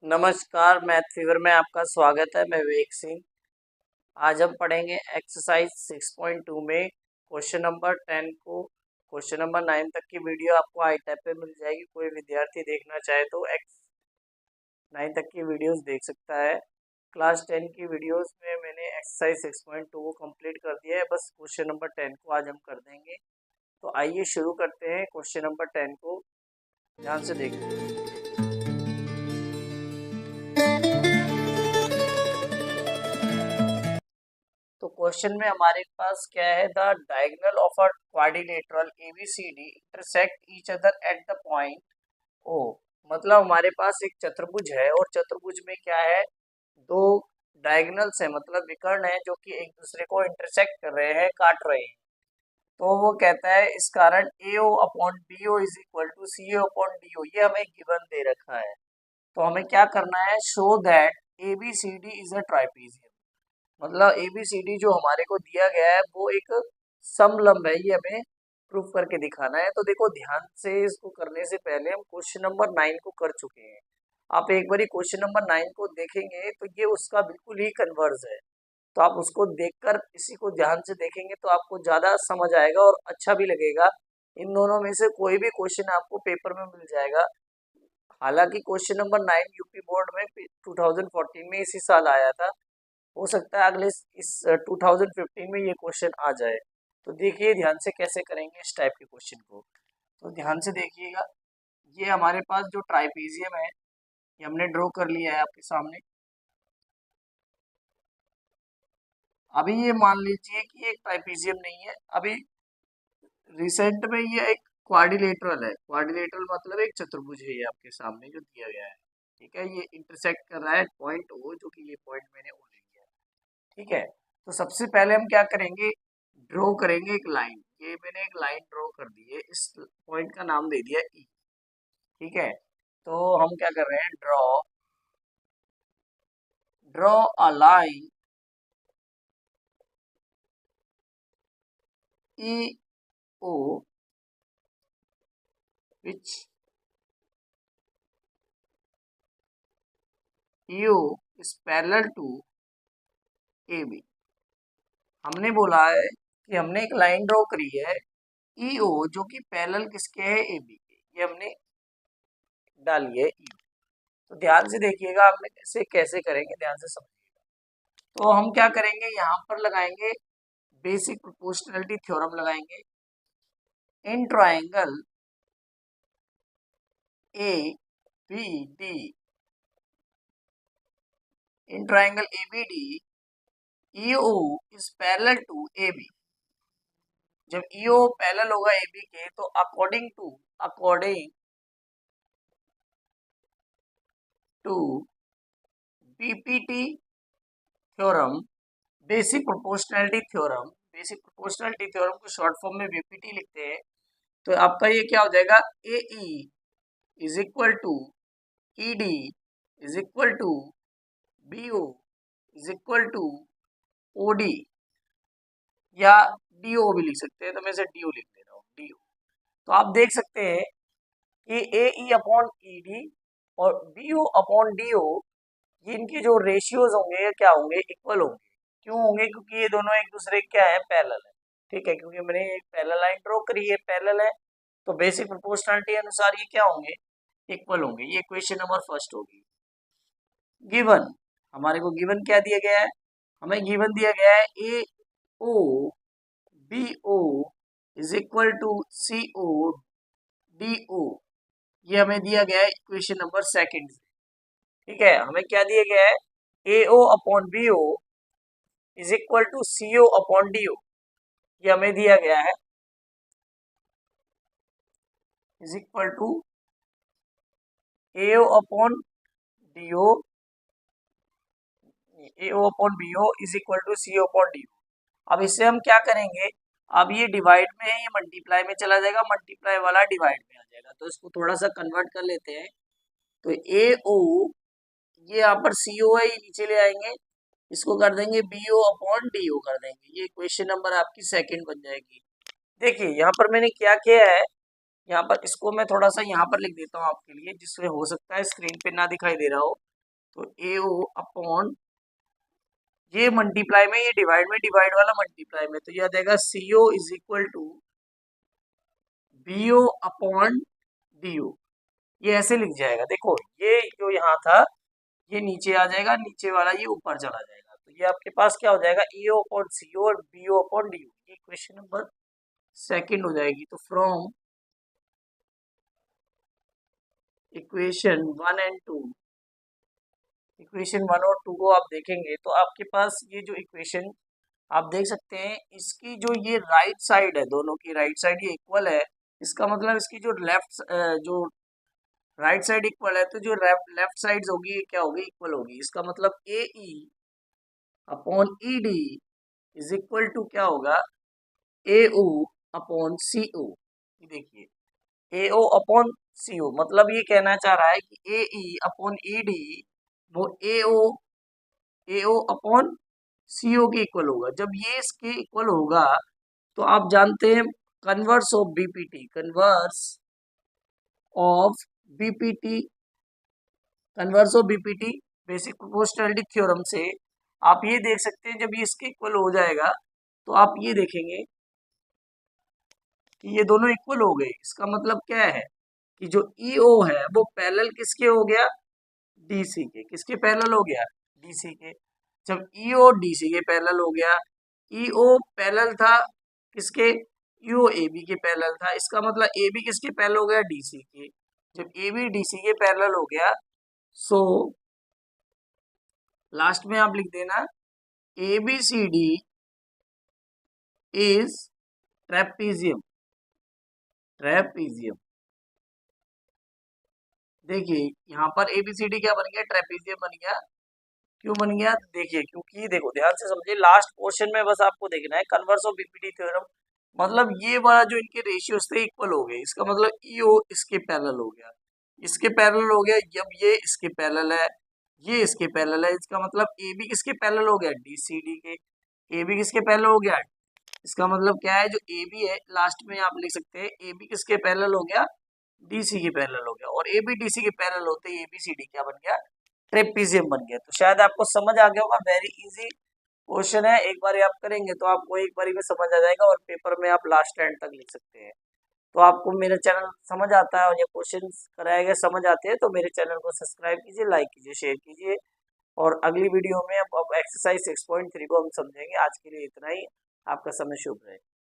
नमस्कार, math fever में आपका स्वागत है। मैं विवेक सिंह। आज हम पढ़ेंगे एक्सरसाइज 6.2 में क्वेश्चन नंबर 10 को। क्वेश्चन नंबर 9 तक की वीडियो आपको आई टैब पे मिल जाएगी। कोई विद्यार्थी देखना चाहे तो एक्स 9 तक की वीडियोस देख सकता है। क्लास 10 की वीडियोस में मैंने एक्सरसाइज 6.2 को कंप्लीट कर दिया है। बस क्वेश्चन नंबर 10 को आज हम कर देंगे। तो आइए शुरू करते हैं क्वेश्चन नंबर 10 को। ध्यान से देखिए। तो क्वेश्चन में हमारे पास क्या है, the diagonal of a quadrilateral ABCD intersect each other at the point O. मतलब हमारे पास एक चतुर्भुज है और चतुर्भुज में क्या है, दो डायगोनल्स है, मतलब विकर्ण है जो कि एक दूसरे को इंटरसेक्ट कर रहे हैं, काट रहे हैं। तो वो कहता है इस कारण AO upon BO is equal to CO upon DO। ये हमें गिवन दे रखा है। तो हमें क्या करना है, show that ABCD is a ट्राइपीजियम। मतलब ABCD जो हमारे को दिया गया है वो एक समलंब है, ये हमें प्रूफ करके दिखाना है। तो देखो ध्यान से, इसको करने से पहले हम क्वेश्चन नंबर 9 को कर चुके हैं। आप एक बारी क्वेश्चन नंबर 9 को देखेंगे तो ये उसका बिल्कुल ही कन्वर्स है। तो आप उसको देखकर इसी को ध्यान से देखेंगे तो आपको ज्यादा समझ आएगा और अच्छा भी लगेगा। इन दोनों में से कोई भी क्वेश्चन आपको पेपर में मिल जाएगा। हालांकि क्वेश्चन नंबर 9 यूपी बोर्ड में 2014 में इसी साल आया था। हो सकता है अगले इस 2015 में ये क्वेश्चन आ जाए। तो देखिए ध्यान से कैसे करेंगे इस टाइप के क्वेश्चन को। तो ध्यान से देखिएगा, ये हमारे पास जो ट्राइपीजियम है ये हमने ड्रॉ कर लिया है आपके सामने। अभी ये मान लीजिए कि एक ट्राइपीजियम नहीं है, अभी रिसेंट में ये एक क्वाड्रिलेटरल है। क्वाड्रिलेटरल मतलब एक चतुर्भुज है, ये आपके सामने जो दिया गया है। ठीक है, ये इंटरसेक्ट कर रहा है पॉइंट ओ, जो कि ये पॉइंट मैंने ओ ले लिया है। ठीक है, तो सबसे पहले हम क्या करेंगे, ड्रॉ करेंगे एक लाइन। ये मैंने एक लाइन ड्रॉ कर दी है, इस पॉइंट का नाम दे दिया ई। ठीक है, तो हम क्या कर रहे हैं, draw draw a line E O which you is parallel to A B. हमने बोला है कि हमने एक लाइन ड्रॉ करी है ई ओ, जो कि पैरेलल किसके है, ए बी के। ये हमने डाली है ई। तो ध्यान से देखिएगा, हमने कैसे कैसे करेंगे, ध्यान से समझिएगा। तो हम क्या करेंगे, यहाँ पर लगाएंगे बेसिक प्रोपोर्शनलिटी थ्योरम लगाएंगे। In triangle A B D, in triangle A B D EO is parallel to A B. जब ईओ पैरेलल होगा ए बी के, तो according to BPT theorem, basic proportionality theorem को शॉर्ट फॉर्म में BPT लिखते हैं। तो आपका ये क्या हो जाएगा, A E is equal to E D is equal to B O is equal to O D, या डी ओ भी लिख सकते हैं। तो मैं इसे डी ओ लिख दे रहा हूँ, डी ओ। तो आप देख सकते हैं कि A E upon E D और B O upon D O, ये इनके जो रेशियोज होंगे ये क्या होंगे, इक्वल होंगे। क्यों होंगे, क्योंकि ये दोनों एक दूसरे के क्या है, पैरेलल है। ठीक है, क्योंकि मैंने एक पैरेलल लाइन ड्रॉ करी है, पैरेलल है, तो बेसिक प्रोपोर्शनलिटी अनुसार ये क्या होंगे, इक्वल होंगे। ये क्वेश्चन नंबर फर्स्ट होगी। गिवन, हमारे को गिवन क्या दिया गया है, हमें गिवन दिया गया है A O B O is equal to C O D O. ये हमें दिया गया है इक्वेशन नंबर सेकंड से। ठीक है, हमें क्या दिया गया है, A O upon B O is equal to C O upon D O. ये हमें दिया गया है is equal to A O upon D O, A O upon B O is equal to C O upon D O. अब इससे हम क्या करेंगे, अब ये डिवाइड में है, ये मल्टीप्लाई में चला जाएगा, मल्टीप्लाई वाला डिवाइड में आ जाएगा। तो इसको थोड़ा सा कन्वर्ट कर लेते हैं। तो ए ओ, ये यहाँ पर सी ओ है, ये नीचे ले आएंगे, इसको कर देंगे B O upon D O कर देंगे। ये क्वेश्चन नंबर आपकी सेकंड बन जाएगी। देखिए यहाँ पर मैंने क्या किया है, यहाँ पर इसको मैं थोड़ा सा यहाँ पर लिख देता हूँ आपके लिए, जिससे हो सकता है स्क्रीन पे ना दिखाई दे रहा हो। तो AO अपॉन ये मल्टीप्लाई में, ये डिवाइड में, डिवाइड वाला मल्टीप्लाई में, तो ये आ जाएगा CO is equal to BO upon DO। ये ऐसे लिख जाएगा, देखो ये जो यहाँ था ये नीचे आ जाएगा, नीचे वाला ये ऊपर चला जाएगा, तो ये आपके पास क्या हो जाएगा AO अपॉन CO और BO अपॉन DO। ये क्वेश्चन नंबर सेकंड हो जाएगी। तो फ्रॉम इक्वेशन 1 एंड 2, इक्वेशन 1 और 2 को आप देखेंगे तो आपके पास ये जो इक्वेशन आप देख सकते हैं, इसकी जो ये राइट साइड है, दोनों की राइट साइड ये इक्वल है, इसका मतलब इसकी जो लेफ्ट जो राइट साइड इक्वल है, तो जो लेफ्ट साइड होगी ये क्या होगी, इक्वल होगी। इसका मतलब AE upon ED is equal to क्या होगा, AO अपॉन CO। देखिए AO अपॉन CO मतलब ये कहना चाह रहा है कि AE अपॉन ED वो AO अपॉन CO के इक्वल होगा। जब ये इसके इक्वल होगा तो आप जानते हैं converse of BPT, converse of BPT, converse of BPT basic proportionality theorem से आप ये देख सकते हैं, जब ये इसके इक्वल हो जाएगा तो आप ये देखेंगे कि ये दोनों इक्वल हो गए। इसका मतलब क्या है कि जो EO है वो पैरेलल किसके हो गया, DC के। किसके पैरेलल हो गया, DC के। जब EO DC के पैरेलल हो गया, EO पैरेलल था किसके, EO AB के पैरेलल था, इसका मतलब AB किसके पैरेलल हो गया, DC के। जब AB DC के पैरेलल हो गया, सो लास्ट में आप लिख देना ABCD इज ट्रेपीजियम, ट्रेपीजियम। देखिए यहाँ पर ABCD क्या बन गया, ट्रेपीजियम बन गया। क्यों बन गया, देखिए क्योंकि देखो ध्यान से समझिए, लास्ट पोर्शन में बस आपको देखना है कन्वर्स ऑफ BPT थ्योरम, मतलब ये वाला जो इनके रेशियोज थे इक्वल हो गए। इसका मतलब EO इसके पैरेलल हो गया, इसके पैरेलल हो गया। जब ये इसके पैरेलल है, ये इसके पैरेलल है, इसका मतलब AB किसके पैरेलल हो गया, DCD के। AB किसके पैरेलल हो गया, इसका मतलब क्या है, जो AB है लास्ट में आप लिख सकते हैं AB किसके पैरेलल हो गया, DC के पैरेलल हो गया। और AB DC के पैरेलल होते ही ABCD क्या बन गया, ट्रेपीजियम बन गया। तो शायद आपको समझ आ गया होगा, वेरी इजी क्वेश्चन है, एक बार आप करेंगे तो आपको एक बारी में समझ आ जाएगा और पेपर में आप लास्ट एंड तक लिख सकते हैं। तो आपको मेरा चैनल समझ आता है और ये क्वेश्चन कराए गए समझ आते हैं तो मेरे चैनल को सब्सक्राइब कीजिए, लाइक कीजिए, शेयर कीजिए। और अगली वीडियो में अब एक्सरसाइज 6.3 को हम समझेंगे। आज के लिए इतना ही, आपका समय शुभ रहे।